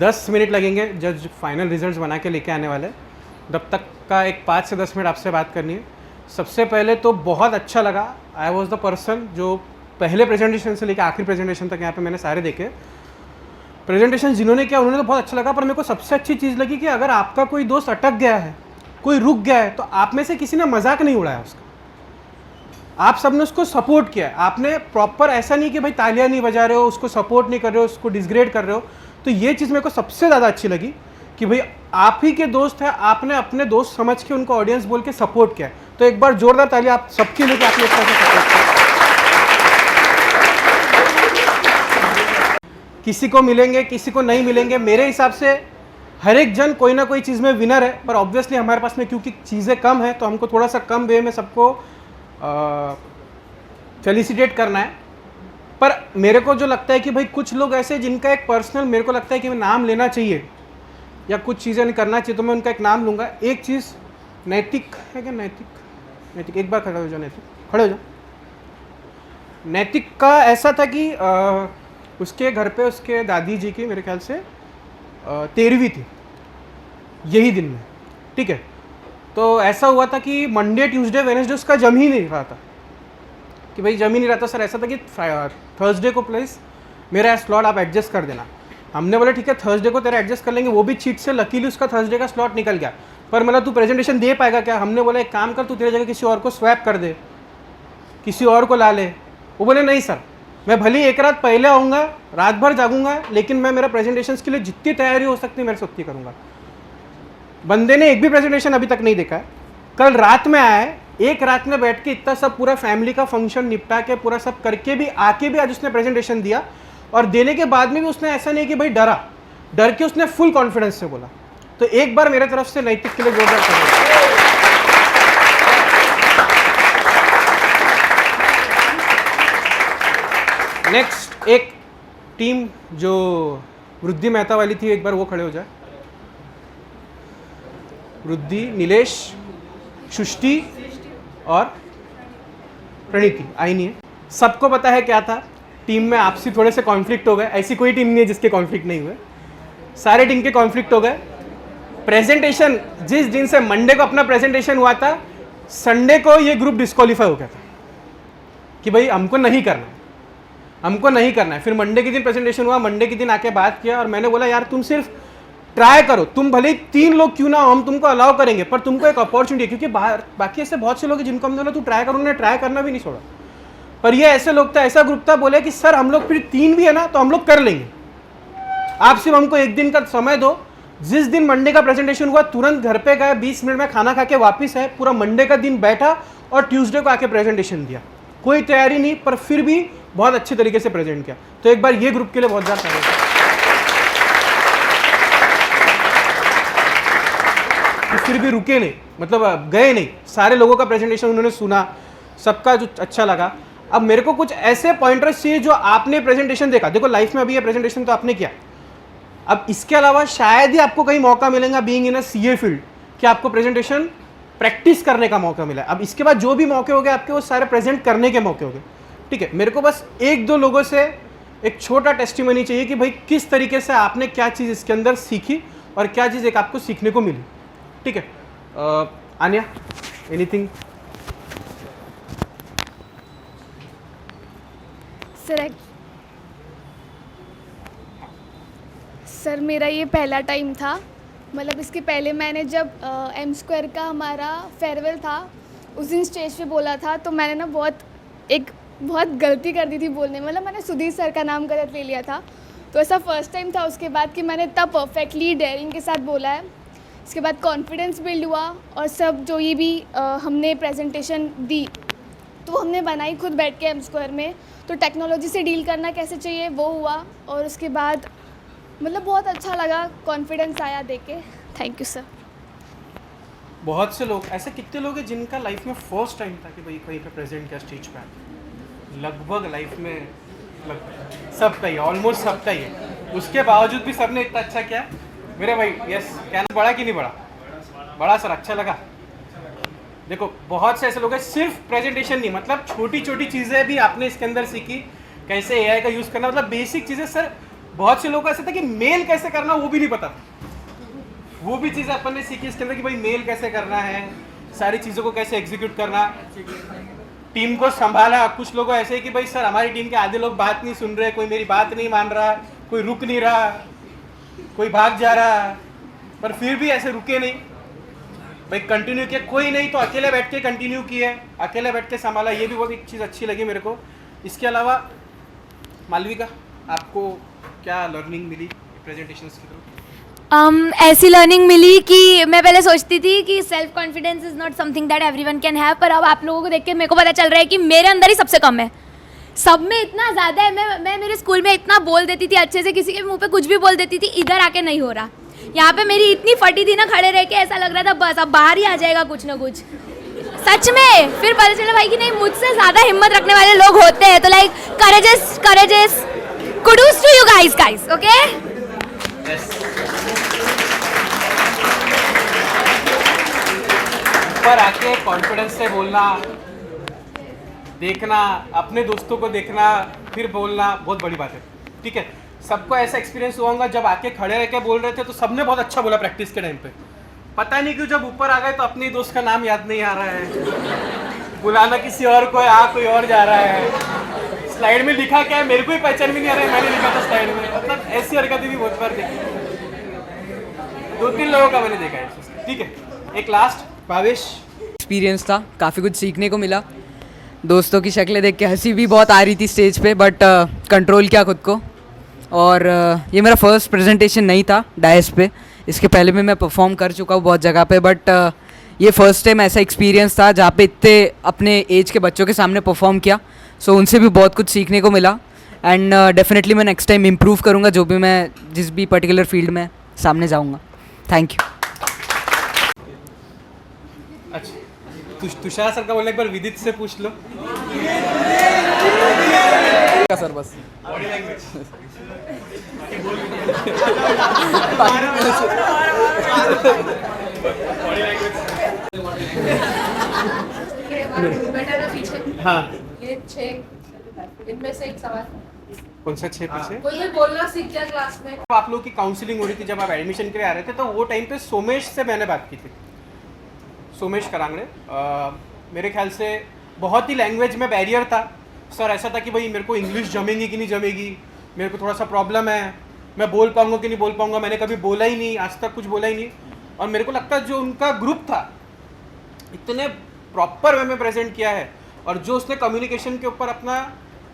10 minute लगेंगे जज final results बना के लेके आने वाले, तब तक का एक 5 से 10 मिनट आपसे बात करनी है। सबसे पहले तो बहुत अच्छा लगा, आई वॉज द पर्सन जो पहले प्रेजेंटेशन से लेकर आखिरी प्रेजेंटेशन तक यहाँ पे मैंने सारे देखे प्रेजेंटेशन जिन्होंने किया उन्होंने तो बहुत अच्छा लगा। पर मेरे को सबसे अच्छी चीज़ लगी कि अगर आपका कोई दोस्त अटक गया है, कोई रुक गया है, तो आप में से किसी ने मजाक नहीं उड़ाया उसका, आप सबने उसको सपोर्ट किया है। आपने प्रॉपर ऐसा नहीं कि भाई तालियां नहीं बजा रहे हो, उसको सपोर्ट नहीं कर रहे हो, उसको डिसग्रेड कर रहे हो। तो ये चीज़ मेरे को सबसे ज़्यादा अच्छी लगी कि भाई आप ही के दोस्त हैं, आपने अपने दोस्त समझ के उनको ऑडियंस बोल के सपोर्ट किया है। तो एक बार जोरदार तालियां आप सबके लिए कि आपने इस तरह से सपोर्ट किया। किसी को मिलेंगे, किसी को नहीं मिलेंगे, मेरे हिसाब से हर एक जन कोई ना कोई चीज़ में विनर है। पर ऑब्वियसली हमारे पास में क्योंकि चीज़ें कम है तो हमको थोड़ा सा कम वे में सबको फेलिसिटेट करना है। पर मेरे को जो लगता है कि भाई कुछ लोग ऐसे जिनका एक पर्सनल मेरे को लगता है कि मैं नाम लेना चाहिए या कुछ चीज़ें नहीं करना चाहिए, तो मैं उनका एक नाम लूँगा। एक चीज़ नैतिक है क्या, नैतिक एक बार खड़े हो जाओ, नैतिक खड़े हो जाओ। नैतिक का ऐसा था कि उसके घर पे उसके दादी जी की मेरे ख्याल से 13वीं थी यही दिन में, ठीक है। तो ऐसा हुआ था कि मंडे ट्यूसडे वेडनेसडे उसका जम ही नहीं रहा था, कि भाई जम ही नहीं रहा था। सर ऐसा था कि थर्सडे को प्लीज़ मेरा स्लॉट आप एडजस्ट कर देना। हमने बोला ठीक है थर्सडे को तेरा एडजस्ट कर लेंगे। वो भी चीट से लकीली उसका थर्सडे का स्लॉट निकल गया। पर मतलब तू प्रेजेंटेशन दे पाएगा क्या? हमने बोला एक काम कर, तू तेरे जगह किसी और को स्वैप कर दे, किसी और को ला ले। वो बोले नहीं सर, मैं भले ही एक रात पहले आऊँगा, रात भर जागूंगा, लेकिन मैं मेरा प्रेजेंटेशन के लिए जितनी तैयारी हो सकती है मेरे से उतनी करूँगा। बंदे ने एक भी प्रेजेंटेशन अभी तक नहीं देखा है। कल रात में आया है, एक रात में बैठ के इतना सब पूरा फैमिली का फंक्शन निपटा के पूरा सब करके भी आके भी आज उसने प्रेजेंटेशन दिया। और देने के बाद में भी उसने ऐसा नहीं कि भाई डर के उसने फुल कॉन्फिडेंस से बोला। तो एक बार मेरे तरफ से नैतिक के लिए जोरदार तालियां। नेक्स्ट एक टीम जो वृद्धि मेहता वाली थी, एक बार वो खड़े हो जाए। वृद्धि, नीलेश, सृष्टि और प्रणीति आई नहीं है। सबको पता है क्या था, टीम में आपसी थोड़े से कॉन्फ्लिक्ट हो गए। ऐसी कोई टीम नहीं है जिसके कॉन्फ्लिक्ट नहीं हुए, सारे टीम के कॉन्फ्लिक्ट हो गए। प्रेजेंटेशन जिस दिन से मंडे को अपना प्रेजेंटेशन हुआ था, संडे को ये ग्रुप डिस्क्वालीफाई हो गया था कि भाई हमको नहीं करना है, हमको नहीं करना है। फिर मंडे के दिन प्रेजेंटेशन हुआ, मंडे के दिन आके बात किया और मैंने बोला यार तुम सिर्फ ट्राई करो, तुम भले ही 3 लोग क्यों ना हो, हम तुमको अलाउ करेंगे, पर तुमको एक अपॉर्चुनिटी है। क्योंकि बाकी ऐसे बहुत से लोग हैं जिनको हमने बोला तू ट्राई करो, उन्होंने ट्राई करना भी नहीं छोड़ा। पर ये ऐसे लोग था, ऐसा ग्रुप था, बोले कि सर हम लोग फिर 3 भी है ना तो हम लोग कर लेंगे, आप सिर्फ हमको एक दिन का समय दो। जिस दिन मंडे का प्रेजेंटेशन हुआ तुरंत घर पे गए, 20 मिनट में खाना खा के वापिस आए, पूरा मंडे का दिन बैठा और ट्यूसडे को आके प्रेजेंटेशन दिया। कोई तैयारी नहीं, पर फिर भी बहुत अच्छे तरीके से प्रेजेंट किया। तो एक बार ये ग्रुप के लिए बहुत ज़्यादा तारीफ। फिर भी रुके नहीं, मतलब गए नहीं, सारे लोगों का प्रेजेंटेशन उन्होंने सुना, सबका जो अच्छा लगा। अब मेरे को कुछ ऐसे पॉइंटर्स चाहिए जो आपने प्रेजेंटेशन देखा। देखो लाइफ में अभी ये प्रेजेंटेशन तो आपने किया, अब इसके अलावा शायद ही आपको कहीं मौका मिलेगा being in a CA field कि आपको प्रेजेंटेशन प्रैक्टिस करने का मौका मिला। अब इसके बाद जो भी मौके हो गए आपके, वो सारे प्रेजेंट करने के मौके हो गए, ठीक है। मेरे को बस 1-2 लोगों से एक छोटा टेस्टिमनी चाहिए कि भाई किस तरीके से आपने क्या चीज़ इसके अंदर सीखी और क्या चीज़ एक आपको सीखने को मिली, ठीक है। आन्या, एनीथिंग? सर मेरा ये पहला टाइम था, मतलब इसके पहले मैंने जब एम स्क्वायर का हमारा फेयरवेल था उस दिन स्टेज पे बोला था, तो मैंने ना बहुत गलती कर दी थी बोलने में। मतलब मैंने सुधीर सर का नाम गलत ले लिया था। तो ऐसा फर्स्ट टाइम था उसके बाद कि मैंने इतना परफेक्टली डेयरिंग के साथ बोला है। इसके बाद कॉन्फिडेंस बिल्ड हुआ और सब जो ये भी हमने प्रेजेंटेशन दी तो हमने बनाई खुद बैठ के एम स्क्वायर में। तो टेक्नोलॉजी से डील करना कैसे चाहिए वो हुआ, और उसके बाद मतलब बहुत अच्छा लगा, कॉन्फिडेंस आया देख के। Thank you sir. बहुत से लोग ऐसे, कितने लोग हैं जिनका लाइफ में फर्स्ट टाइम था कि भाई कहीं पे प्रेजेंट किया स्टेज पे? लगभग लाइफ में सबका ही, ऑलमोस्ट सबका ही है। उसके बावजूद भी सबने इतना अच्छा किया। मेरे भाई यस, कहना बड़ा कि नहीं बड़ा? बड़ा सर, अच्छा लगा। देखो बहुत से ऐसे लोग हैं, सिर्फ प्रेजेंटेशन नहीं, मतलब छोटी छोटी चीज़ें भी आपने इसके अंदर सीखी, कैसे एआई का यूज़ करना, मतलब बेसिक चीज़ें। सर बहुत से लोग ऐसे थे कि मेल कैसे करना वो भी नहीं पता, वो भी चीज़ अपन ने सीखी इसके अंदर कि भाई मेल कैसे करना है, सारी चीज़ों को कैसे एग्जीक्यूट करना, टीम को संभाला। कुछ लोग ऐसे हैं कि भाई सर हमारी टीम के आधे लोग बात नहीं सुन रहे, कोई मेरी बात नहीं मान रहा, कोई रुक नहीं रहा, कोई भाग जा रहा, पर फिर भी ऐसे रुके नहीं भाई, कंटिन्यू किया। कोई नहीं तो अकेले बैठ के कंटिन्यू किया, अकेले बैठ के संभाला, ये भी बहुत एक चीज़ अच्छी लगी मेरे को। इसके अलावा मालविका, आपको क्या लर्निंग मिली प्रेजेंटेशंस की तरफ? ऐसी लर्निंग मिली कि मैं पहले सोचती थी कि self confidence is not something that everyone can have, पर अब आप लोगों को देख के मेरे को पता चल रहा है कि मेरे अंदर ही सबसे कम है, सब में इतना ज़्यादा है। मैं मेरे स्कूल में इतना बोल देती थी अच्छे से, किसी के मुंह पे कुछ भी बोल देती थी, इधर आके नहीं हो रहा। यहाँ पे मेरी इतनी फटी थी ना, खड़े रह के ऐसा लग रहा था बस अब बाहर ही आ जाएगा कुछ ना कुछ, सच में। फिर पता चला भाई कि नहीं, मुझसे ज़्यादा हिम्मत रखने वाले लोग होते हैं। तो like courageous kudos to you guys, okay. पर आके कॉन्फिडेंस से बोलना, देखना, अपने दोस्तों को देखना, फिर बोलना बहुत बड़ी बात है, ठीक है। सबको ऐसा एक्सपीरियंस हुआ होगा जब आके खड़े रह के बोल रहे थे तो सबने बहुत अच्छा बोला प्रैक्टिस के टाइम पे, पता नहीं क्यों जब ऊपर आ गए तो अपने दोस्त का नाम याद नहीं आ रहा है, बुलाना किसी और को है, कोई और जा रहा है, स्लाइड में लिखा क्या है मेरे को ही पहचान भी नहीं आ रहा है, मैंने लिखा था स्लाइड में। मतलब ऐसी हरकतें भी बहुत बार देखी, 2-3 लोगों का मैंने देखा है, ठीक है। एक लास्ट भावेश, एक्सपीरियंस था, काफ़ी कुछ सीखने को मिला। दोस्तों की शक्लें देख के हंसी भी बहुत आ रही थी स्टेज पे, बट कंट्रोल किया खुद को। और ये मेरा फर्स्ट प्रेजेंटेशन नहीं था डायस पे, इसके पहले भी मैं परफॉर्म कर चुका हूँ बहुत जगह पे, बट ये फर्स्ट टाइम ऐसा एक्सपीरियंस था जहाँ पे इतने अपने एज के बच्चों के सामने परफॉर्म किया। सो उनसे भी बहुत कुछ सीखने को मिला, एंड डेफिनेटली मैं नेक्स्ट टाइम इम्प्रूव करूँगा जो भी मैं जिस भी पर्टिकुलर फील्ड में सामने जाऊँगा। Thank you. अच्छा, तुषार सर का बोलना एक बार विदित से पूछ लो सर बस हाँ, ये 6 इनमें से एक सवाल, कौन सा 6 पीछे? कोई बोलना सीख गया क्लास में। आप लोग की काउंसलिंग हो रही थी जब आप एडमिशन के लिए आ रहे थे, तो वो टाइम पे सोमेश से मैंने बात की थी, सोमेश करांगड़े। मेरे ख्याल से बहुत ही लैंग्वेज में बैरियर था सर, ऐसा था कि भाई मेरे को इंग्लिश जमेगी कि नहीं जमेगी, मेरे को थोड़ा सा प्रॉब्लम है, मैं बोल पाऊंगा कि नहीं बोल पाऊंगा, मैंने कभी बोला ही नहीं, आज तक कुछ बोला ही नहीं। और मेरे को लगता है जो उनका ग्रुप था इतने प्रॉपर वे में प्रेजेंट किया है, और जो उसने कम्युनिकेशन के ऊपर अपना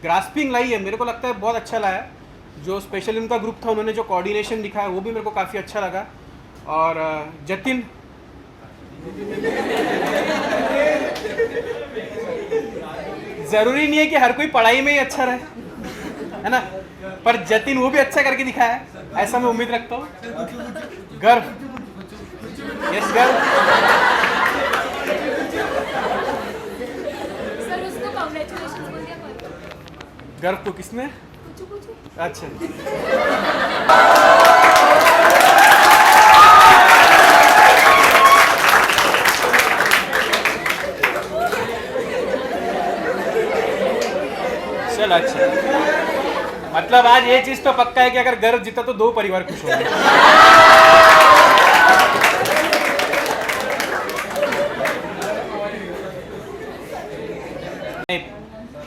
ग्रास्पिंग लाई है, मेरे को लगता है बहुत अच्छा लाया। जो स्पेशली उनका ग्रुप था, उन्होंने जो कोऑर्डिनेशन दिखाया वो भी मेरे को काफ़ी अच्छा लगा। और जतिन, ज़रूरी नहीं है कि हर कोई पढ़ाई में ही अच्छा रहे, है ना, पर जतिन वो भी अच्छा करके दिखाया है, ऐसा मैं उम्मीद रखता हूँ। गर्व, यस गर्व, सर उसको कांग्रेचुलेशंस बोल दिया। गर्व को किसने? अच्छा, चल अच्छा, मतलब आज ये चीज तो पक्का है कि अगर गर्व जीता तो 2 परिवार खुश होंगे।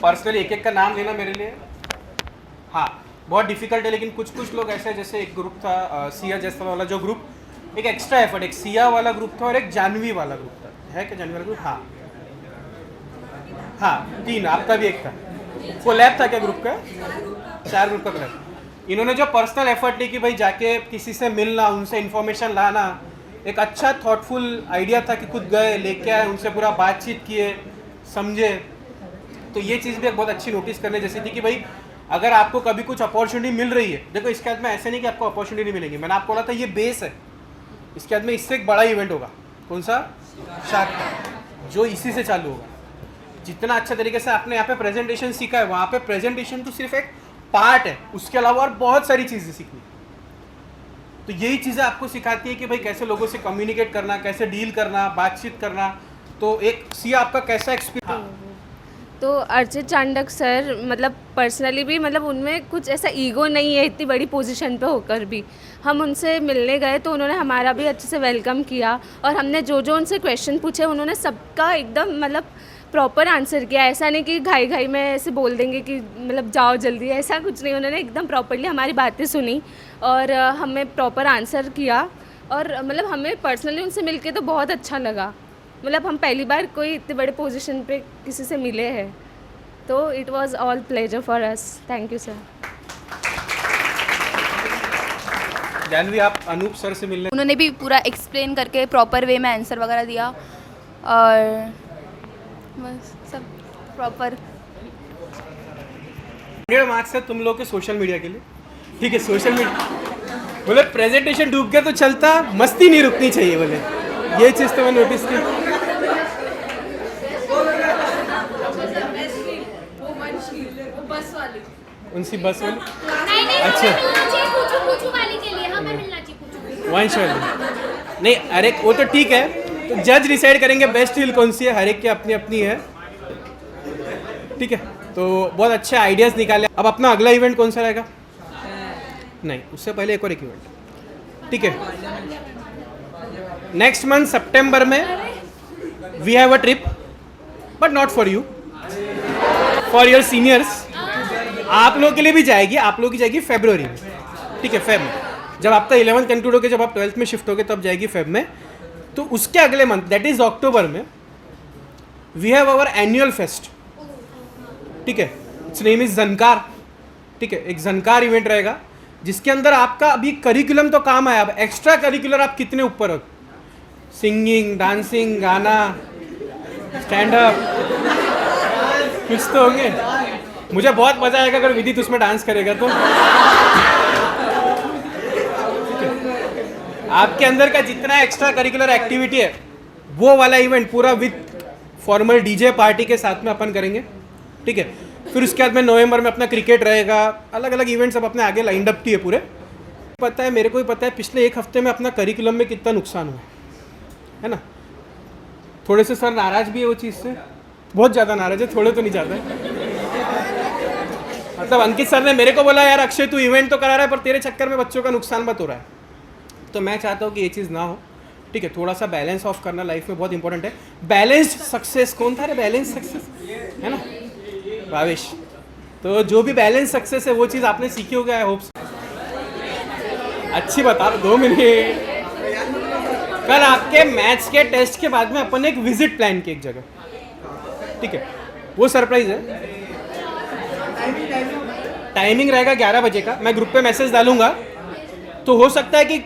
पर्सनली एक का नाम लेना मेरे लिए हाँ बहुत डिफिकल्ट है, लेकिन कुछ लोग ऐसे हैं, जैसे एक ग्रुप था सिया जैसा वाला जो ग्रुप, एक एक्स्ट्रा एफर्ट, एक सिया वाला ग्रुप था और एक जानवी वाला ग्रुप था, है क्या जानवी वाला ग्रुप? हाँ 3, आपका भी एक था, कोलैब था क्या ग्रुप का? 4 ग्रुप का कोलैब। इन्होंने जो पर्सनल एफर्ट ली कि भाई जाके किसी से मिलना, उनसे इन्फॉर्मेशन लाना, एक अच्छा थॉटफुल आइडिया था कि खुद गए, लेके आए, उनसे पूरा बातचीत किए, समझे, तो ये चीज़ भी एक बहुत अच्छी नोटिस करने जैसी थी कि भाई अगर आपको कभी कुछ अपॉर्चुनिटी मिल रही है, देखो इसके बाद में ऐसे नहीं कि आपको अपॉर्चुनिटी नहीं मिलेगी, मैंने आपको बोला था ये बेस है, इसके बाद में इससे एक बड़ा इवेंट होगा, कौन सा? शार्क टैंक, जो इसी से चालू होगा। जितना अच्छा तरीके से आपने यहाँ पे प्रेजेंटेशन सीखा है, वहाँ पे प्रेजेंटेशन तो सिर्फ एक पार्ट है, उसके अलावा और बहुत सारी चीज़ें सीखनी। तो यही चीज़ें आपको सिखाती है कि भाई कैसे लोगों से कम्युनिकेट करना, कैसे डील करना, बातचीत करना। तो एक सी आपका कैसा एक्सपीरियंस? तो अर्चित चांडक सर मतलब पर्सनली भी मतलब उनमें कुछ ऐसा ईगो नहीं है, इतनी बड़ी पोजीशन पे होकर भी हम उनसे मिलने गए तो उन्होंने हमारा भी अच्छे से वेलकम किया और हमने जो जो उनसे क्वेश्चन पूछे उन्होंने सबका एकदम मतलब प्रॉपर आंसर किया। ऐसा नहीं कि घाई घाई में ऐसे बोल देंगे कि मतलब जाओ जल्दी, ऐसा कुछ नहीं। उन्होंने एकदम प्रॉपरली हमारी बातें सुनी और हमें प्रॉपर आंसर किया और मतलब हमें पर्सनली उनसे मिलके तो बहुत अच्छा लगा। मतलब हम पहली बार कोई इतने बड़े पोजीशन पे किसी से मिले हैं, तो it was all pleasure for us. Thank you sir. Janvi, आप अनूप सर से मिलने उन्होंने भी पूरा एक्सप्लेन करके प्रॉपर वे में आंसर वगैरह दिया और बस सब प्रॉपर। 100 मार्क्स है तुम लोग के सोशल मीडिया के लिए, ठीक है। सोशल मीडिया बोले प्रेजेंटेशन डूब गया तो चलता, मस्ती नहीं रुकनी चाहिए बोले, ये चीज़ तो मैं नोटिस की। उनसी बस वाली, अच्छा वंश वाली नहीं, अरे वो तो ठीक है, तो जज डिसाइड करेंगे बेस्ट डील कौन सी है, हर एक की अपनी अपनी है, ठीक है। तो बहुत अच्छे आइडियाज़ निकाले। अब अपना अगला इवेंट कौन सा रहेगा? नहीं, उससे पहले एक और एक इवेंट, ठीक है। नेक्स्ट मंथ सितंबर में we have a trip, but not for you, for your seniors. आप लोगों के लिए भी जाएगी, आप लोगों की जाएगी फरवरी में, ठीक है। फेब में जब आपका 11th कंक्लूड होकर जब आप 12th में शिफ्ट होगे तब जाएगी फेब में। तो उसके अगले मंथ दैट इज अक्टूबर में we have our annual fest, ठीक है। इट्स नेम इज जनकार, ठीक है। एक जनकार इवेंट रहेगा जिसके अंदर आपका अभी करिकुलम तो काम है, अब एक्स्ट्रा करिकुलर आप कितने ऊपर हो, सिंगिंग, डांसिंग, गाना, स्टैंड अप, कुछ तो होंगे। मुझे बहुत मजा आएगा अगर विदित उसमें डांस करेगा तो। आपके अंदर का जितना एक्स्ट्रा करिकुलर एक्टिविटी है वो वाला इवेंट पूरा विद फॉर्मल डीजे पार्टी के साथ में अपन करेंगे, ठीक है। फिर उसके बाद में नवंबर में अपना क्रिकेट रहेगा, अलग अलग इवेंट्स अब अपने आगे लाइंड अप किए पूरे। पता है, मेरे को भी पता है पिछले एक हफ्ते में अपना करिकुलम में कितना नुकसान हुआ है ना। थोड़े से सर नाराज भी है वो चीज़ से, बहुत ज़्यादा नाराज है, थोड़े तो नहीं ज़्यादा है। मतलब अंकित सर ने मेरे को बोला यार अक्षय तू इवेंट तो करा रहा है पर तेरे चक्कर में बच्चों का नुकसान मत हो रहा है। तो मैं चाहता हूँ कि ये चीज़ ना हो, ठीक है। थोड़ा सा बैलेंस ऑफ करना लाइफ में बहुत इंपॉर्टेंट है। बैलेंस्ड सक्सेस, कौन था रे बैलेंस सक्सेस, है ना भावेश। तो जो भी बैलेंस सक्सेस है वो चीज़ आपने सीखी होगी, आई होप्स। अच्छी बता, 2 मिनट। कल आपके मैथ्स के टेस्ट के बाद में अपन ने एक विजिट प्लान की एक जगह, ठीक है। वो सरप्राइज है, टाइमिंग रहेगा 11 बजे का। मैं ग्रुप पे मैसेज डालूंगा, तो हो सकता है कि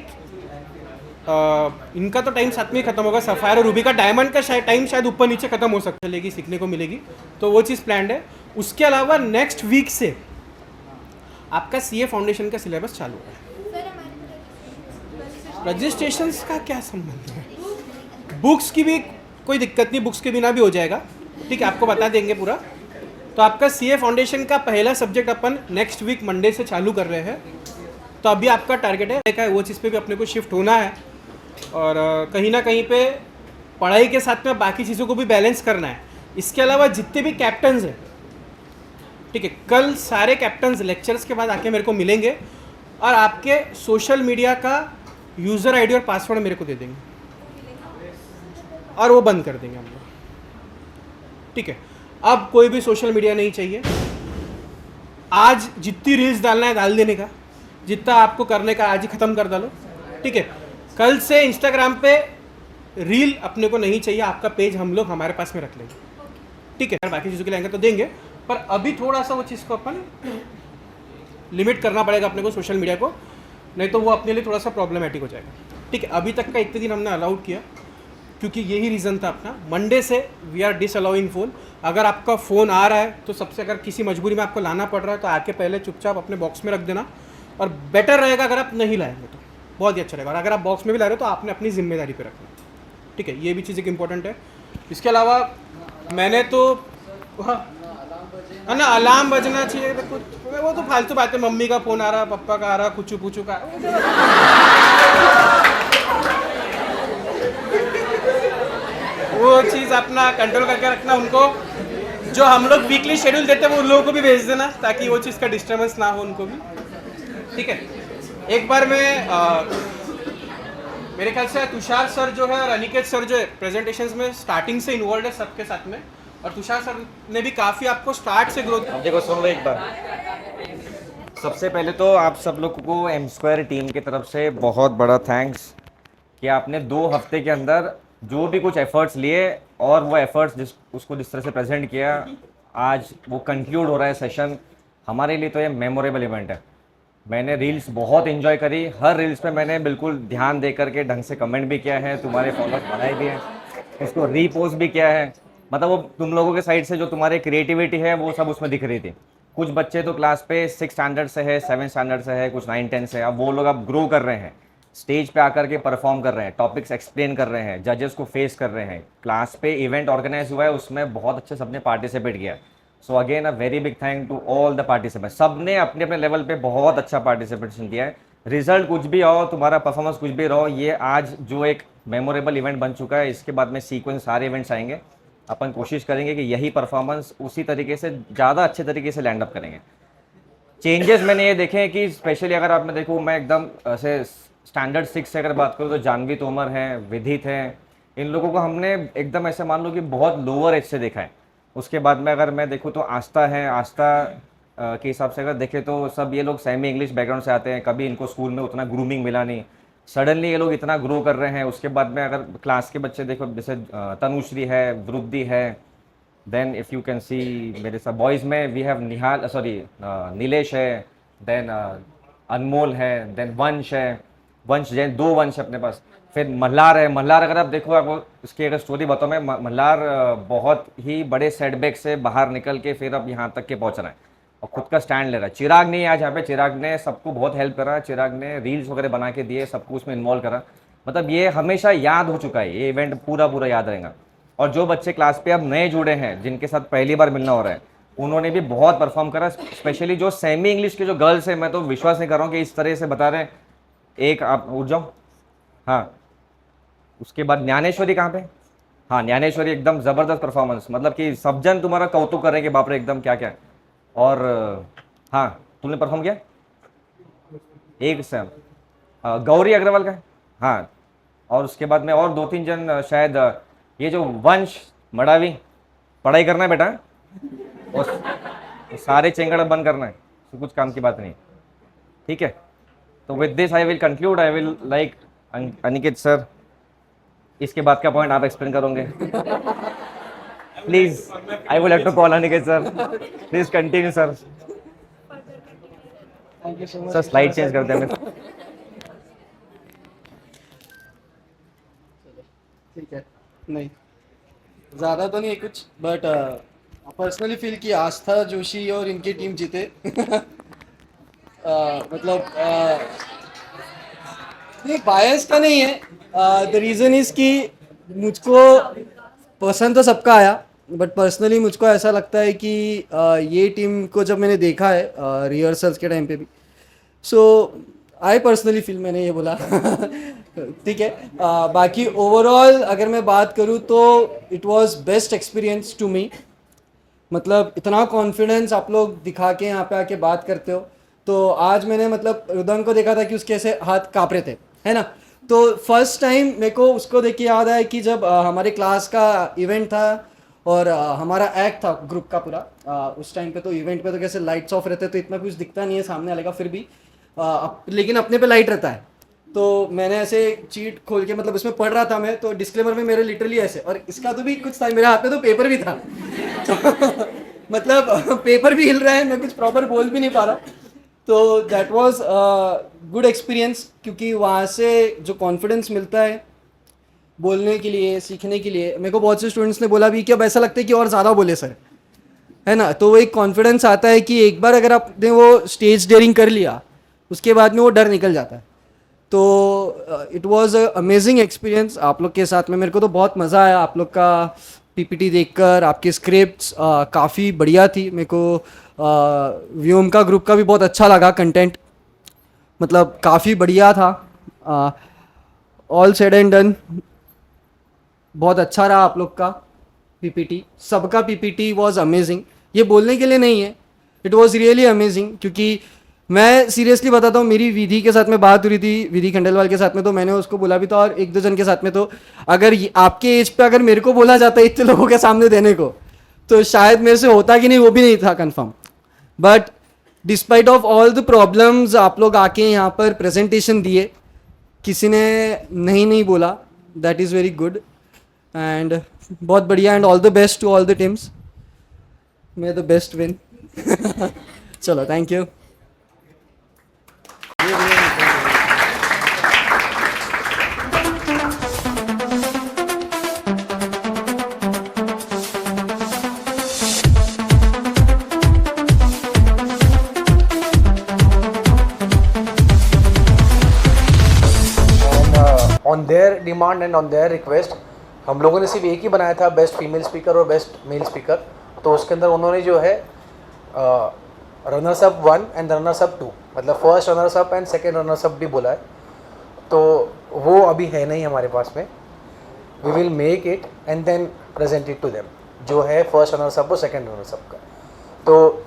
इनका तो टाइम साथ में ही खत्म होगा, सफ़ायर और रूबी का डायमंड का टाइम शायद ऊपर नीचे खत्म हो सकता है, सीखने को मिलेगी, तो वो चीज़ प्लान्ड है। उसके अलावा नेक्स्ट वीक से आपका सीए फाउंडेशन का सिलेबस चालू है। रजिस्ट्रेशंस का क्या संबंध है? बुक्स की भी कोई दिक्कत नहीं, बुक्स के बिना भी हो जाएगा, ठीक है। आपको बता देंगे पूरा। तो आपका सीए फाउंडेशन का पहला सब्जेक्ट अपन नेक्स्ट वीक मंडे से चालू कर रहे हैं। तो अभी आपका टारगेट है वो चीज़ पे भी अपने को शिफ्ट होना है और कहीं ना कहीं पे पढ़ाई के साथ में बाकी चीज़ों को भी बैलेंस करना है। इसके अलावा जितने भी कैप्टन्स हैं, ठीक है, कल सारे कैप्टन्स लेक्चर्स के बाद आके मेरे को मिलेंगे और आपके सोशल मीडिया का यूज़र आईडी और पासवर्ड मेरे को दे देंगे और वो बंद कर देंगे हम लोग, ठीक है। अब कोई भी सोशल मीडिया नहीं चाहिए। आज जितनी रील्स डालना है डाल देने का, जितना आपको करने का आज ही ख़त्म कर डालो, ठीक है। कल से इंस्टाग्राम पे रील अपने को नहीं चाहिए, आपका पेज हम लोग हमारे पास में रख लेंगे, ठीक है। बाकी चीज़ों के लिए आएंगे तो देंगे, पर अभी थोड़ा सा वो चीज़ को अपन लिमिट करना पड़ेगा अपने को सोशल मीडिया को, नहीं तो वो अपने लिए थोड़ा सा प्रॉब्लमेटिक हो जाएगा, ठीक है। अभी तक का इतने दिन हमने अलाउड किया क्योंकि यही रीज़न था अपना। मंडे से वी आर डिसअलाउइंग फ़ोन। अगर आपका फ़ोन आ रहा है तो सबसे, अगर किसी मजबूरी में आपको लाना पड़ रहा है तो आके पहले चुपचाप अपने बॉक्स में रख देना, और बेटर रहेगा अगर आप नहीं लाएंगे तो बहुत ही अच्छा रहेगा। और अगर आप बॉक्स में भी ला रहे हो तो आपने अपनी जिम्मेदारी पे रखना, ठीक है। ये भी चीज़ एक इम्पॉर्टेंट है। इसके अलावा मैंने तो है ना अलार्म बजना चाहिए, तो कुछ वो तो फालतू बातें, मम्मी का फ़ोन आ रहा, पापा का आ रहा, कुछ पूछू का, वो चीज़ अपना कंट्रोल करके रखना। उनको जो हम लोग वीकली शेड्यूल देते हैं वो उन लोगों को भी भेज देना, ताकि वो चीज़ का डिस्टर्बेंस ना हो उनको भी, ठीक है। एक बार मैं मेरे ख्याल से तुषार सर जो है और अनिकेत सर जो है प्रेजेंटेशंस में स्टार्टिंग से इन्वॉल्व है सबके साथ में, और तुषार सर ने भी काफ़ी आपको स्टार्ट से ग्रोथ। अब देखो सुन लो एक बार, सबसे पहले तो आप सब लोग को एम स्क्वायर टीम की तरफ से बहुत बड़ा थैंक्स कि आपने 2 हफ्ते के अंदर जो भी कुछ एफर्ट्स लिए और वो एफर्ट्स उसको जिस तरह से प्रेजेंट किया, आज वो कंक्लूड हो रहा है सेशन। हमारे लिए तो ये मेमोरेबल इवेंट है। मैंने रील्स बहुत एंजॉय करी, हर रील्स पे मैंने बिल्कुल ध्यान दे करके ढंग से कमेंट भी किया है, तुम्हारे फॉलोअर्स बढ़ाए भी हैं, उसको रीपोस्ट भी किया है। मतलब वो तुम लोगों के साइड से जो तुम्हारी क्रिएटिविटी है वो सब उसमें दिख रही थी। कुछ बच्चे तो क्लास पे 6 स्टैंडर्ड से है, 7 स्टैंडर्ड से है, कुछ 9-10 से। अब वो लोग अब ग्रो कर रहे हैं, स्टेज पे आकर के परफॉर्म कर रहे हैं, टॉपिक्स एक्सप्लेन कर रहे हैं, जजेस को फेस कर रहे हैं। क्लास पे इवेंट ऑर्गेनाइज हुआ है, उसमें बहुत अच्छे सबने पार्टिसिपेट किया। So again a very big thank to all the participant. सबने अपने अपने लेवल पे बहुत अच्छा पार्टिसिपेशन किया है। रिजल्ट कुछ भी आओ, तुम्हारा परफॉर्मेंस कुछ भी रहो, ये आज जो एक मेमोरेबल इवेंट बन चुका है, इसके बाद में सीक्वेंस सारे इवेंट्स आएंगे। अपन कोशिश करेंगे कि यही परफॉर्मेंस उसी तरीके से ज़्यादा अच्छे तरीके से लैंड अप करेंगे। चेंजेस मैंने ये देखे हैं कि स्पेशली अगर आप मैं देखूँ, मैं एकदम ऐसे स्टैंडर्ड 6 से अगर बात करूँ तो जानवी तोमर हैं, विदित हैं, इन लोगों को हमने एकदम ऐसे मान लो कि बहुत लोअर एज से देखा है। उसके बाद में अगर मैं देखूँ तो आस्था है, आस्था के हिसाब से अगर देखें तो सब ये लोग सेमी इंग्लिश बैकग्राउंड से आते हैं, कभी इनको स्कूल में उतना ग्रूमिंग मिला नहीं, सडनली ये लोग इतना ग्रो कर रहे हैं। उसके बाद में अगर क्लास के बच्चे देखो, जैसे तनुश्री है, वृद्धि है, then if you can see मेरे साथ बॉयज़ में we have Nihal, sorry Nilesh है, देन अनमोल है, देन वंश है, वंश जैन 2 वंश है अपने पास, फिर मल्हार है। मल्हार अगर आप देखो, आपको इसकी अगर स्टोरी बताऊँ मैं, मल्हार बहुत ही बड़े सेटबैक से बाहर निकल के फिर अब यहाँ तक के पहुँच रहा है और खुद का स्टैंड ले रहा है। चिराग नहीं आज यहाँ पे, चिराग ने सबको बहुत हेल्प करा, चिराग ने रील्स वगैरह बना के दिए, सबको उसमें इन्वॉल्व करा। मतलब ये हमेशा याद हो चुका है, ये इवेंट पूरा पूरा याद रहेगा। और जो बच्चे क्लास पे अब नए जुड़े हैं, जिनके साथ पहली बार मिलना हो रहा है, उन्होंने भी बहुत परफॉर्म करा। स्पेशली जो सेमी इंग्लिश के जो गर्ल्स हैं, मैं तो विश्वास नहीं कर रहा हूँ कि इस तरह से बता रहे हैं। एक आप उठ जाओ, हाँ। उसके बाद ज्ञानेश्वरी कहाँ पे, हाँ ज्ञानेश्वरी एकदम ज़बरदस्त परफॉर्मेंस, मतलब कि सब जन तुम्हारा कौतुक कर रहे हैं कि बाप रे एकदम क्या क्या। और हाँ, तुमने परफॉर्म किया एक से गौरी अग्रवाल का, हाँ। और उसके बाद में और 2-3 जन शायद, ये जो वंश मड़ावी, पढ़ाई करना है बेटा, और सारे चेंगड़ बंद करना है, तो कुछ काम की बात नहीं, ठीक है। तो with this I will conclude, I will like Aniket sir, इसके बाद का पॉइंट आप एक्सप्लेन करोगे please. I will have to call Aniket sir, please continue sir. Sir slide change करते हैं। ठीक है, नहीं ज़्यादा तो नहीं है कुछ, बट पर्सनली फील कि आस्था जोशी और इनकी टीम जीते। मतलब नहीं, बायस का नहीं है। द रीज़न इज़ कि मुझको पसंद तो सबका आया, बट पर्सनली मुझको ऐसा लगता है कि ये टीम को जब मैंने देखा है रिहर्सल्स के टाइम पे भी, सो आई पर्सनली फील, मैंने ये बोला ठीक है। बाकी ओवरऑल अगर मैं बात करूँ तो it was best experience to me. मतलब इतना कॉन्फिडेंस आप लोग दिखा के यहाँ पे आके बात करते हो, तो आज मैंने मतलब रुदन को देखा था कि उसके ऐसे हाथ काँप रहे थे, है ना। तो फर्स्ट टाइम मेरे को उसको देख के याद आया कि जब हमारे क्लास का इवेंट था और हमारा एक्ट था ग्रुप का पूरा, उस टाइम पे तो इवेंट पे तो कैसे लाइट्स ऑफ रहते तो इतना कुछ दिखता नहीं है सामने वाले का, फिर भी लेकिन अपने पे लाइट रहता है। तो मैंने ऐसे चीट खोल के मतलब उसमें पढ़ रहा था मैं, तो डिस्क्लेमर में मेरे लिटरली ऐसे, और इसका तो भी कुछ था, मेरे हाथ में तो पेपर भी था तो मतलब पेपर भी हिल रहा है, मैं कुछ प्रॉपर बोल भी नहीं पा रहा। तो दैट वाज गुड एक्सपीरियंस, क्योंकि वहाँ से जो कॉन्फिडेंस मिलता है बोलने के लिए, सीखने के लिए, मेरे को बहुत से स्टूडेंट्स ने बोला भी कि अब ऐसा लगता है कि और ज़्यादा बोले सर, है ना। तो वो एक कॉन्फिडेंस आता है कि एक बार अगर आपने वो स्टेज डेयरिंग कर लिया, उसके बाद में वो डर निकल जाता है। तो it was a amazing experience आप लोग के साथ में। मेरे को तो बहुत मज़ा आया आप लोग का पीपीटी देखकर, आपके स्क्रिप्ट्स काफ़ी बढ़िया थी। मेरे को व्योम का ग्रुप का भी बहुत अच्छा लगा कंटेंट, मतलब काफ़ी बढ़िया था। ऑल सेड एंड डन बहुत अच्छा रहा आप लोग का पीपीटी, सबका पीपीटी वाज अमेजिंग। ये बोलने के लिए नहीं है, इट वाज रियली अमेजिंग। क्योंकि मैं सीरियसली बताता हूँ, मेरी विधि के साथ में बात हो रही थी, विधि खंडेलवाल के साथ में, तो मैंने उसको बोला भी था और एक दो जन के साथ में। तो अगर आपके एज पे अगर मेरे को बोला जाता है इतने लोगों के सामने देने को, तो शायद मेरे से होता कि नहीं वो भी नहीं था confirm. But despite of all the problems आप लोग आके यहाँ पर प्रेजेंटेशन दिए, किसी ने नहीं बोला, that is very good and बहुत बढ़िया। And all the best to all the teams, may the best win. चलो, thank you. On their demand and on their request हम लोगों ने सिर्फ एक ही बनाया था, बेस्ट फीमेल स्पीकर और बेस्ट मेल स्पीकर। तो उसके अंदर उन्होंने जो है runners up 1 and runners up 2, मतलब first runners up and second runners up भी बोला है। तो वो अभी है नहीं हमारे पास में। We will make it and then present it to them, जो है फर्स्ट रनर्स अप और सेकेंड रनर्स अप का। तो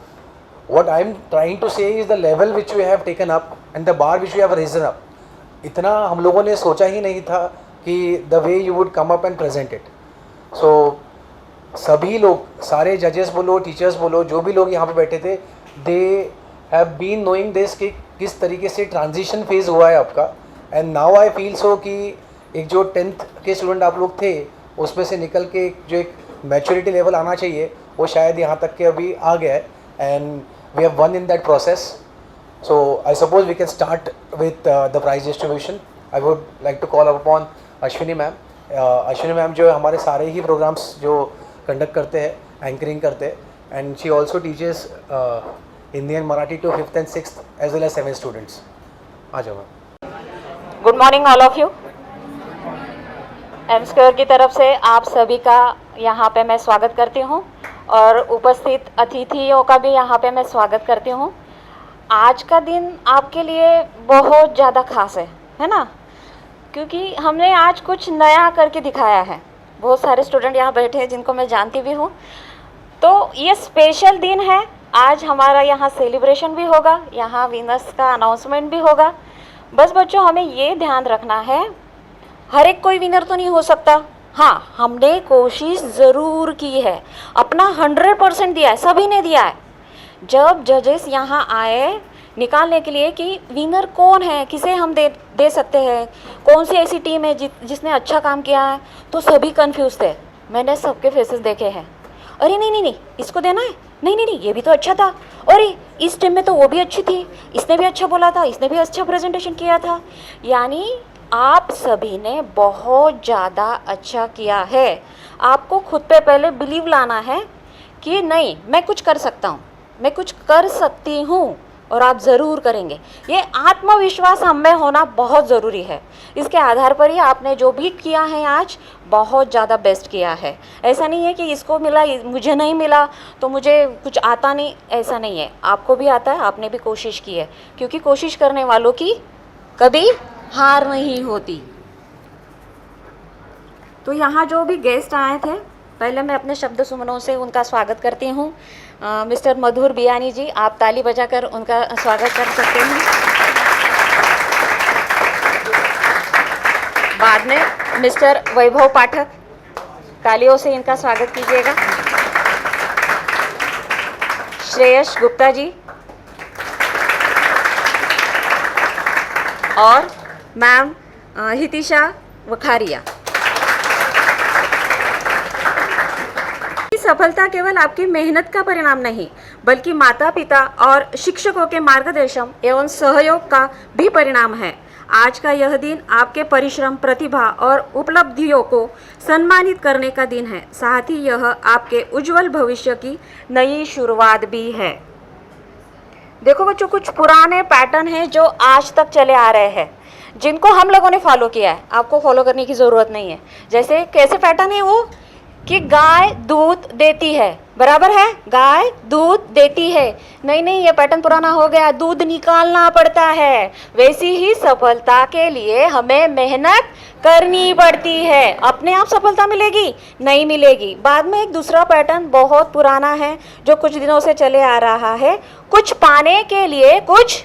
what I am trying to say is the level which we have taken up and the bar which we have risen up, इतना हम लोगों ने सोचा ही नहीं था कि the way you would come up and present it. So सभी लोग, सारे जजेस बोलो, टीचर्स बोलो, जो भी लोग यहाँ पे बैठे थे, they have been knowing this कि किस तरीके से ट्रांजिशन फेज़ हुआ है आपका। And now I feel so कि एक जो 10th के स्टूडेंट आप लोग थे, उसमें से निकल के जो एक मैच्योरिटी लेवल आना चाहिए, वो शायद यहाँ तक के अभी आ गया है। And we have won in that process. So I suppose we can start with the prize distribution. I would like to call upon Ashwini ma'am. Ashwini ma'am जो हमारे सारे ही programs जो conduct करते हैं, anchoring करते हैं, and she also teaches Hindi and Marathi to 5th and 6th as well as 7th students. आ जाओ ma'am. Good morning all of you. M square की तरफ से आप सभी का यहाँ पे मैं स्वागत करती हूँ और उपस्थित अतिथियों का भी यहाँ पे मैं स्वागत करती हूँ। आज का दिन आपके लिए बहुत ज़्यादा खास है ना, क्योंकि हमने आज कुछ नया करके दिखाया है। बहुत सारे स्टूडेंट यहाँ बैठे हैं जिनको मैं जानती भी हूँ। तो ये स्पेशल दिन है, आज हमारा यहाँ सेलिब्रेशन भी होगा, यहाँ विनर्स का अनाउंसमेंट भी होगा। बस बच्चों, हमें ये ध्यान रखना है, हर एक कोई विनर तो नहीं हो सकता। हाँ, हमने कोशिश ज़रूर की है, अपना 100% दिया है, सभी ने दिया है। जब जजेस यहाँ आए निकालने के लिए कि विनर कौन है, किसे हम दे सकते हैं, कौन सी ऐसी टीम है जिसने अच्छा काम किया है, तो सभी कंफ्यूज थे। मैंने सबके फेसेस देखे हैं, अरे नहीं इसको देना है, नहीं ये भी तो अच्छा था, अरे इस टीम में तो वो भी अच्छी थी, इसने भी अच्छा बोला था, इसने भी अच्छा प्रेजेंटेशन किया था। यानी आप सभी ने बहुत ज़्यादा अच्छा किया है। आपको खुद पे पहले बिलीव लाना है कि नहीं, मैं कुछ कर सकता हूँ, मैं कुछ कर सकती हूँ, और आप ज़रूर करेंगे। ये आत्मविश्वास हम में होना बहुत ज़रूरी है। इसके आधार पर ही आपने जो भी किया है आज बहुत ज़्यादा बेस्ट किया है। ऐसा नहीं है कि इसको मिला मुझे नहीं मिला तो मुझे कुछ आता नहीं, ऐसा नहीं है। आपको भी आता है, आपने भी कोशिश की है, क्योंकि कोशिश करने वालों की कभी हार नहीं होती। तो यहाँ जो भी गेस्ट आए थे, पहले मैं अपने शब्द सुमनों से उनका स्वागत करती हूँ। मिस्टर मधुर बियानी जी, आप ताली बजाकर उनका स्वागत कर सकते हैं। बाद में मिस्टर वैभव पाठक, तालियों से इनका स्वागत कीजिएगा। श्रेयस गुप्ता जी और मैम हितिशा वखारिया। सफलता केवल आपकी मेहनत का परिणाम नहीं, बल्कि माता पिता और शिक्षकों के मार्गदर्शन एवं सहयोग का भी परिणाम है। आज का यह दिन आपके परिश्रम, प्रतिभा और उपलब्धियों को सम्मानित करने का दिन है। साथ ही यह आपके उज्जवल भविष्य की नई शुरुआत भी है। देखो बच्चों, कुछ पुराने पैटर्न हैं जो आज तक चले आ रहे हैं, जिनको हम लोगों ने फॉलो किया है। आपको फॉलो करने की ज़रूरत नहीं है। जैसे कैसे पैटर्न है वो कि गाय दूध देती है, बराबर है, गाय दूध देती है। नहीं नहीं, ये पैटर्न पुराना हो गया, दूध निकालना पड़ता है। वैसी ही सफलता के लिए हमें मेहनत करनी पड़ती है। अपने आप सफलता मिलेगी? नहीं मिलेगी। बाद में एक दूसरा पैटर्न बहुत पुराना है जो कुछ दिनों से चले आ रहा है, कुछ पाने के लिए कुछ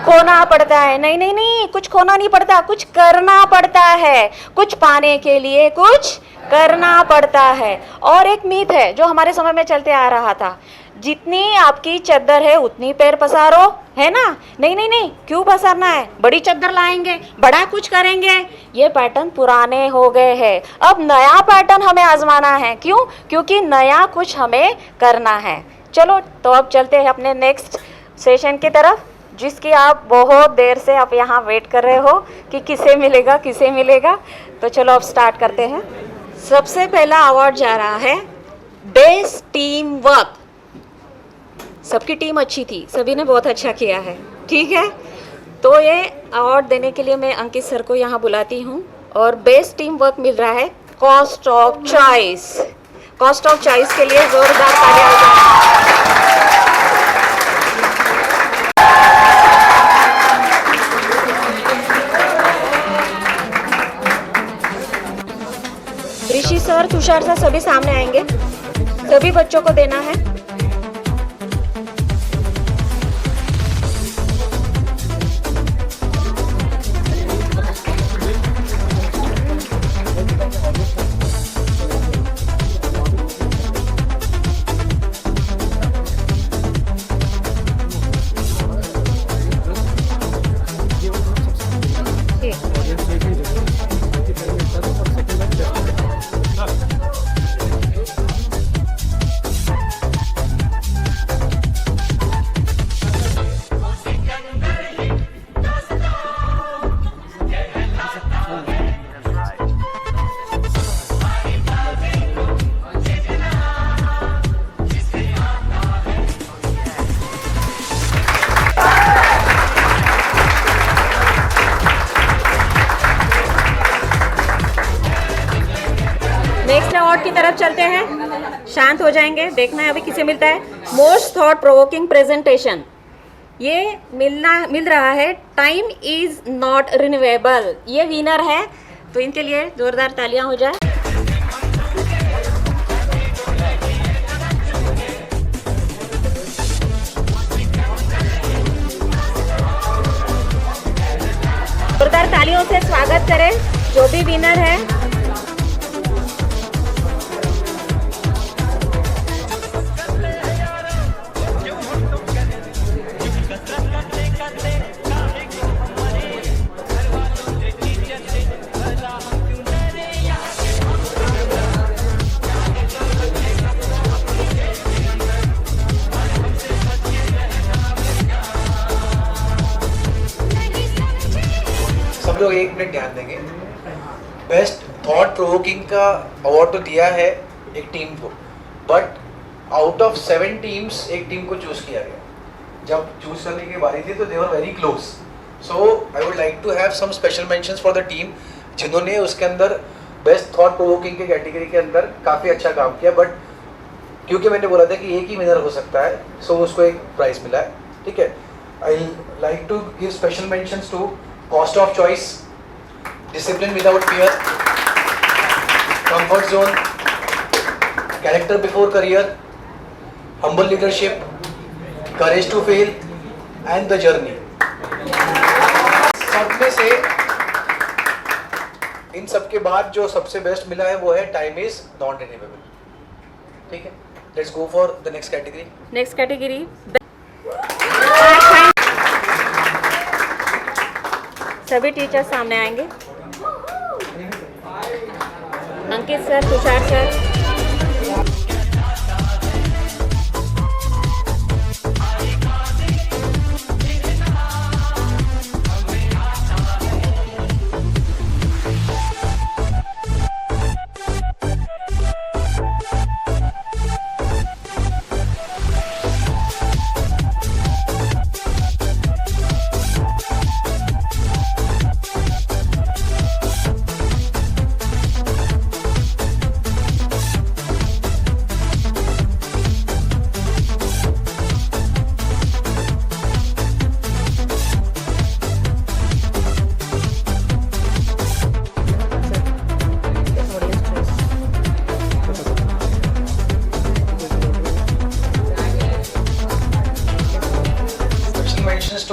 खोना पड़ता है। नहीं नहीं नहीं, कुछ खोना नहीं पड़ता, कुछ करना पड़ता है। कुछ पाने के लिए कुछ करना पड़ता है। और एक मीथ है जो हमारे समय में चलते आ रहा था, जितनी आपकी चद्दर है उतनी पैर पसारो, है ना? नहीं नहीं नहीं, क्यों पसारना है? बड़ी चद्दर लाएंगे, बड़ा कुछ करेंगे। ये पैटर्न पुराने हो गए हैं। अब नया पैटर्न हमें आजमाना है। क्यों? क्योंकि नया कुछ हमें करना है। चलो तो अब चलते हैं अपने नेक्स्ट सेशन की तरफ, जिसकी आप बहुत देर से आप यहाँ वेट कर रहे हो कि किसे मिलेगा किसे मिलेगा। तो चलो अब स्टार्ट करते हैं। सबसे पहला अवार्ड जा रहा है बेस्ट टीम वर्क। सबकी टीम अच्छी थी, सभी ने बहुत अच्छा किया है, ठीक है। तो ये अवार्ड देने के लिए मैं अंकित सर को यहाँ बुलाती हूँ। और बेस्ट टीम वर्क मिल रहा है cost of choice. Cost of choice के लिए जोरदार तालियां हो जाए। ऋषि सर, तुषार सर सभी सामने आएंगे, सभी बच्चों को देना है। नेक्स्ट अवार्ड की तरफ चलते हैं। शांत हो जाएंगे, देखना है अभी किसे मिलता है। मोस्ट थॉट प्रोवोकिंग प्रेजेंटेशन, ये मिल रहा है टाइम इज नॉट रिन्यूएबल। ये विनर है, तो इनके लिए जोरदार तालियां हो जाए। जोरदार तालियों से स्वागत करें जो भी विनर है। सब लोग एक मिनट ध्यान देंगे। बेस्ट थॉट प्रोवोकिंग का अवार्ड तो दिया है एक टीम को, बट आउट ऑफ 7 टीम्स एक टीम को चूज किया गया। जब चूज करने की बारी थी तो they were very close. So I would like to have some special mentions for the team जिन्होंने उसके अंदर बेस्ट थॉट प्रोवोकिंग के कैटेगरी के अंदर काफ़ी अच्छा काम किया। बट क्योंकि मैंने बोला था कि एक ही विनर हो सकता है, सो उसको एक प्राइज मिला है, ठीक है। I like to give special mentions to cost of choice, discipline without fear, comfort zone, character before career, humble leadership, courage to fail and the journey. सब में से इन सब के बाद जो सबसे बेस्ट मिला है वो है टाइम इज नॉट रिन्यूएबल, ठीक है। Let's go for the next category. Next category सभी टीचर्स सामने आएंगे। Ankit sir, Tushar sir,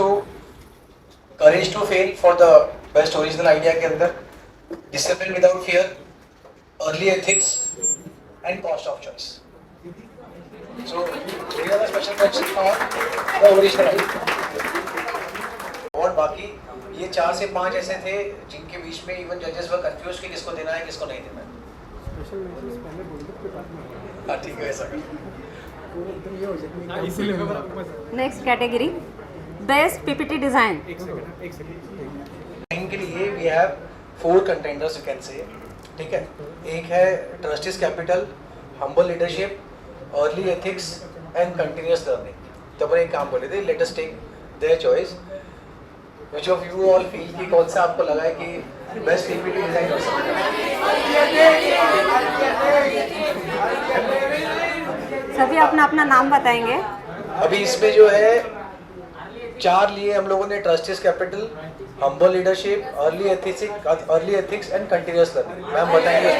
to courage to fail for the best original idea के अंदर, discipline without fear, early ethics and cost of choice. So these are the special mention for the original idea. और बाकी ये 4 से 5 ऐसे थे जिनके बीच में इवन जजेस वर कंफ्यूज कि किसको देना है किसको नहीं देना है. हाँ ठीक है ऐसा कर. Next category best PPT design. इनके लिए we have 4 contenders you can say. ठीक है, एक है trustees capital, humble leadership, early ethics and continuous learning. तो अपन एक काम बोले थे, let us take their choice. Which of you all feel कि कौन सा आपको लगा है कि बेस्ट पीपीटी डिजाइन हो सकता है? सभी अपना अपना नाम बताएंगे. अभी इसमें जो है 4 लिए हम लोगों ने, trustees capital, humble leadership, early ethics and continuous learning. Ma'am बताएंगे.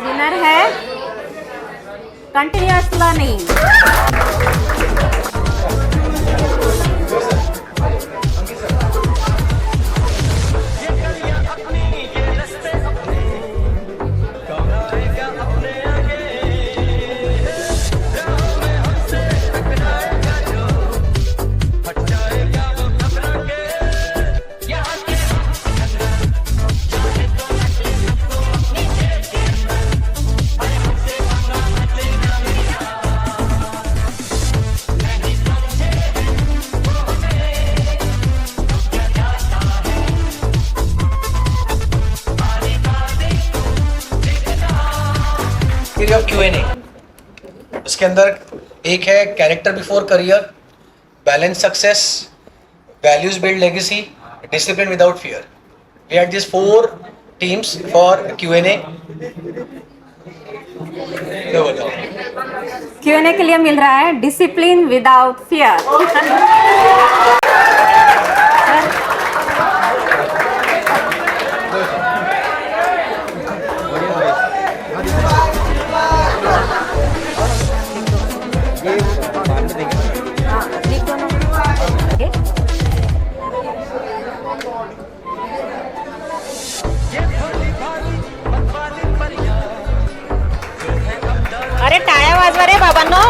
विनर है कंटिन्यूअस लर्निंग. Of Q&A. उसके अंदर एक है character before career, balance success, values build legacy, discipline without fear. We had this 4 teams for Q&A. Q&A के लिए मिल रहा है डिसिप्लिन विदाउट फियर. अरे टाळ्या वाजवा रे बाबांनो.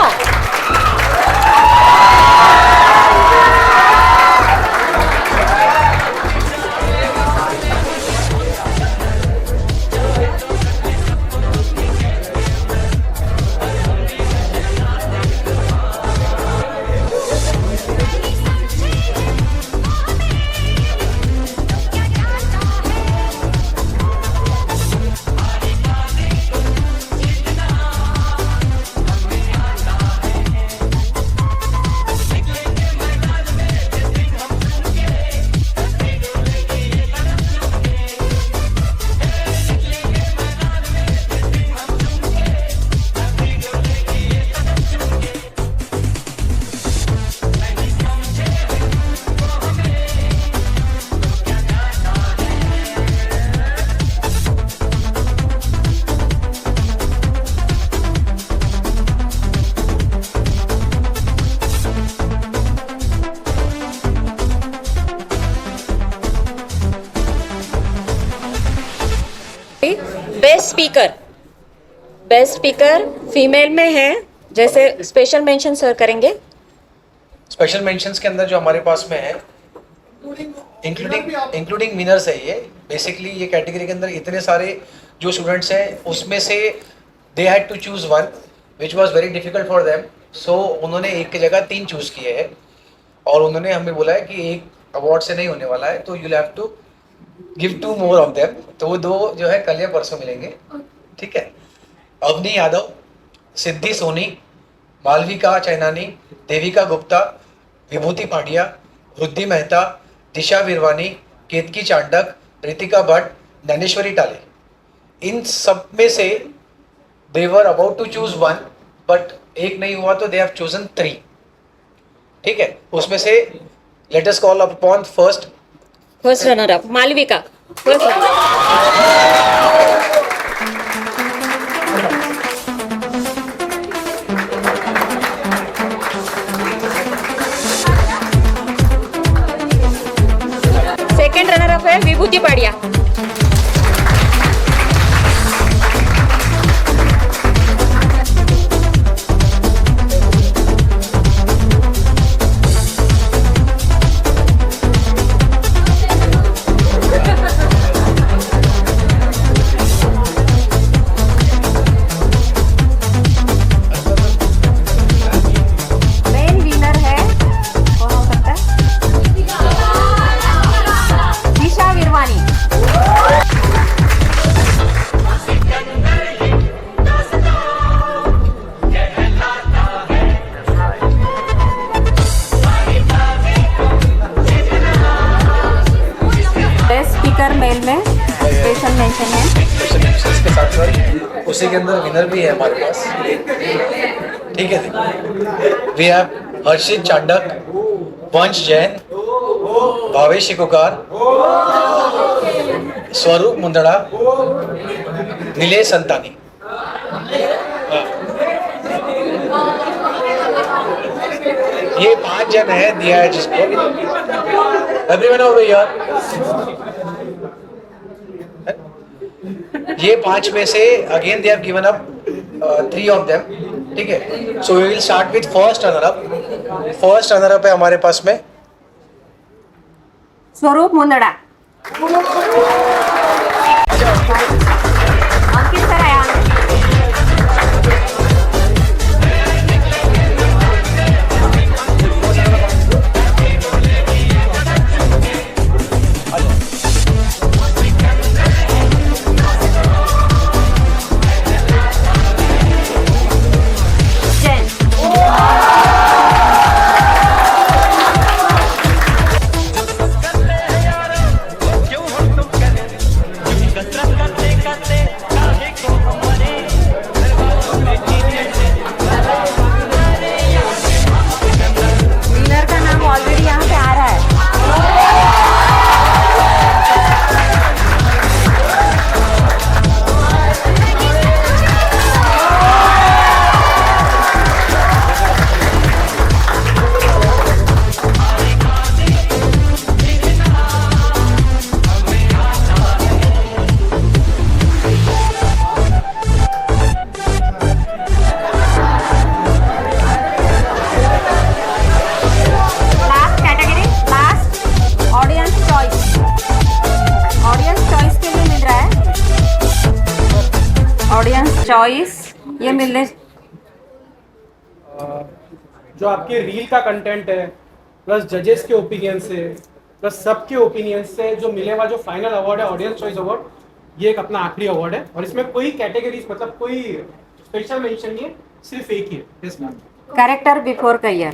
बेस्ट स्पीकर फीमेल में है, जैसे स्पेशल मेंशन सर करेंगे. स्पेशल मेंशंस के अंदर जो हमारे पास में है इंक्लूडिंग विनर्स है. ये बेसिकली ये कैटेगरी के अंदर इतने सारे जो स्टूडेंट्स हैं उसमें से they had to choose one which was very difficult for them. So उन्होंने एक की जगह 3 चूज किए हैं और उन्होंने हमें बोला है कि एक अवार्ड से नहीं होने वाला है, तो you have to give 2 more of them. तो वो 2 जो है कल या परसों मिलेंगे. ठीक है. अवनी यादव, सिद्धि सोनी, मालविका चैनानी, देविका गुप्ता, विभूति पांड्या, रुद्धि मेहता, दिशा विरवानी, केतकी चांडक, रितिका भट्ट, ज्ञानेश्वरी टाले. इन सब में से दे were about to choose 1 but एक नहीं हुआ तो दे हैव चोजन 3. ठीक है. उसमें से let us call upon first runner up Malvika. Male में स्पेशल मेंशन है। स्पेशल मेंशंस के साथ साथ उसी के अंदर विनर भी है हमारे पास, ठीक है। वी हैव हर्षित चांडक, वंश जैन, भावेश शिकोकार, स्वरूप मुंदड़ा, नीलेश संतानी। ये 5 जन है दिया है जिसको। Everyone over here. ये 5 में से again they have given up 3 of them, ठीक है। So we will start with first runner up. First runner up है हमारे पास में स्वरूप मुंदड़ा। अंकित सर आया। विनर का नाम ऑलरेडी यहाँ पे आ रहा है। Last category, last audience choice. Audience choice के लिए मिल रहा है। ऑडियंस चॉइस ये मिलने जो आपके रील का कंटेंट है प्लस जजेस के ओपिनियन से प्लस सबके ओपिनियन से जो मिलेगा जो फाइनल अवार्ड है ऑडियंस चॉइस अवार्ड, ये एक अपना आखिरी अवार्ड है और इसमें कोई कैटेगरीज मतलब कोई स्पेशल मेंशन नहीं है, सिर्फ एक ही है। Yes ma'am. Character before career.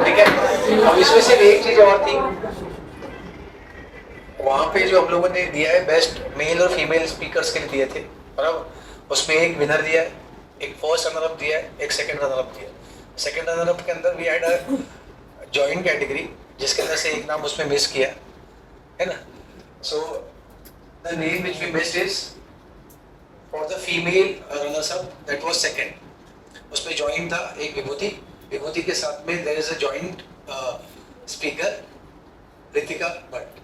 ठीक है। अब इसमें सिर्फ एक चीज और थी, वहाँ पे जो हम लोगों ने दिया है बेस्ट मेल और फीमेल स्पीकर्स के लिए दिए थे, बराबर। उसमें एक विनर दिया है, एक फर्स्ट रनर अप दिया है, एक सेकंड रनर अप दिया है। सेकंड रनर अप के अंदर we had a joint category जिसके अंदर से एक नाम उसमें मिस किया है ना। So the name which we missed is for the female runners up, that was second. उसमें जॉइंट था एक विभूति, विभूति के साथ में there is a joint speaker Ritika Bhatt.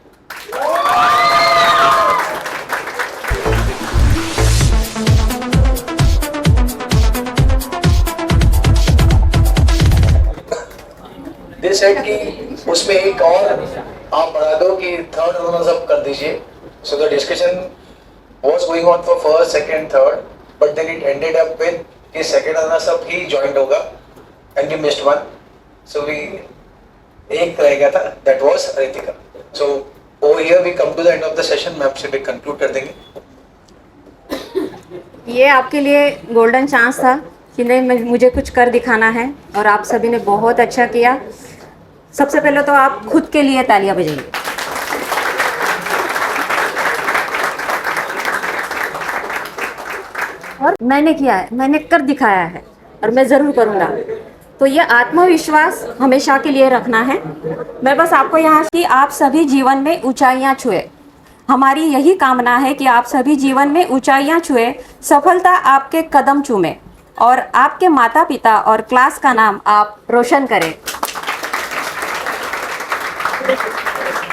This set की उसमें एक और आप बढ़ा दो कि थर्ड रनर्स अप कर दीजिए। So the discussion was going on for first second third, but then it ended up with कि सेकंड रनर्स अप ही जॉइंट होगा and we missed one. So we एक रह गया था, that was Ritika. So over here we come to the end of the session. मैं आपसे भी कंक्लूड कर देंगे। ये आपके लिए गोल्डन चांस था कि नहीं मुझे कुछ कर दिखाना है और आप सभी ने बहुत अच्छा किया। सबसे पहले तो आप खुद के लिए तालियां बजाइए। और मैंने किया है, मैंने कर दिखाया है और मैं ज़रूर करूँगा। तो ये आत्मविश्वास हमेशा के लिए रखना है। मैं बस आपको यहाँ कि आप सभी जीवन में ऊंचाइयाँ छुए। हमारी यही कामना है कि आप सभी जीवन में ऊंचाइयाँ छुए, सफलता आपके कदम चूमे और आपके माता पिता और क्लास का नाम आप रोशन करें।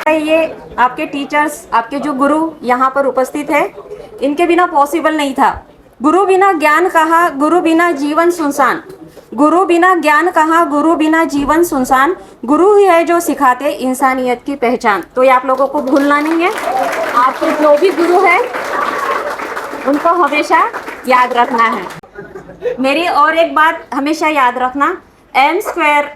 ये आपके टीचर्स, आपके जो गुरु यहाँ पर उपस्थित है, इनके बिना पॉसिबल नहीं था। गुरु बिना ज्ञान कहा, गुरु बिना जीवन सुनसान। गुरु बिना ज्ञान कहा, गुरु बिना जीवन सुनसान। गुरु ही है जो सिखाते इंसानियत की पहचान। तो ये आप लोगों को भूलना नहीं है। आपके जो भी गुरु है उनको हमेशा याद रखना है। मेरी और एक बात हमेशा याद रखना, एम स्क्वायर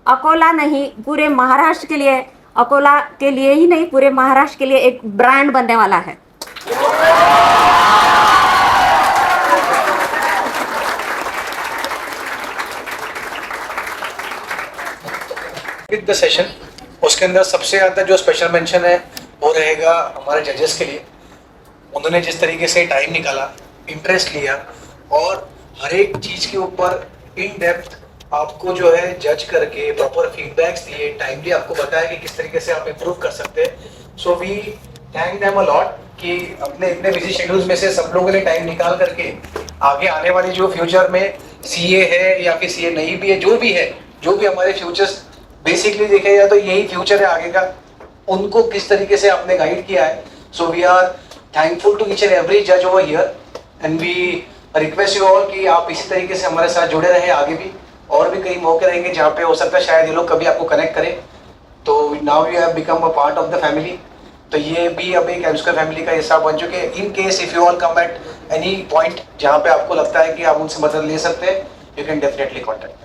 अकोला नहीं, पूरे महाराष्ट्र के लिए, अकोला के लिए ही नहीं, पूरे महाराष्ट्र के लिए एक ब्रांड बनने वाला है। द सेशन उसके अंदर सबसे ज़्यादा जो स्पेशल मेंशन है वो रहेगा हमारे जजेस के लिए। उन्होंने जिस तरीके से टाइम निकाला, इंटरेस्ट लिया और हर एक चीज़ के ऊपर इन डेप्थ आपको जो है जज करके प्रॉपर फीडबैक्स दिए, टाइमली आपको बताया कि किस तरीके से आप इम्प्रूव कर सकते हैं। So we thank them a lot कि अपने इतने बिजी शेड्यूल्स में से सब लोगों ने टाइम निकाल करके आगे आने वाली जो फ्यूचर में सीए है या फिर सीए नहीं भी है, जो भी है, जो भी हमारे फ्यूचर्स बेसिकली देखे जाए तो यही फ्यूचर है आगे का, उनको किस तरीके से आपने गाइड किया है। So we are thankful to each and every जज over here and we request you all कि आप इसी तरीके से हमारे साथ जुड़े रहें आगे भी। और भी कई मौके रहेंगे जहाँ पे हो सकता है शायद ये लोग कभी आपको कनेक्ट करें। तो now you have become a part of the family. तो ये भी अब एक एम स्क्वायर फैमिली का हिस्सा बन चुके हैं। In case if you all come at any point जहाँ पे आपको लगता है कि आप उनसे मदद ले सकते हैं, यू कैन डेफिनेटली कॉन्टेक्ट।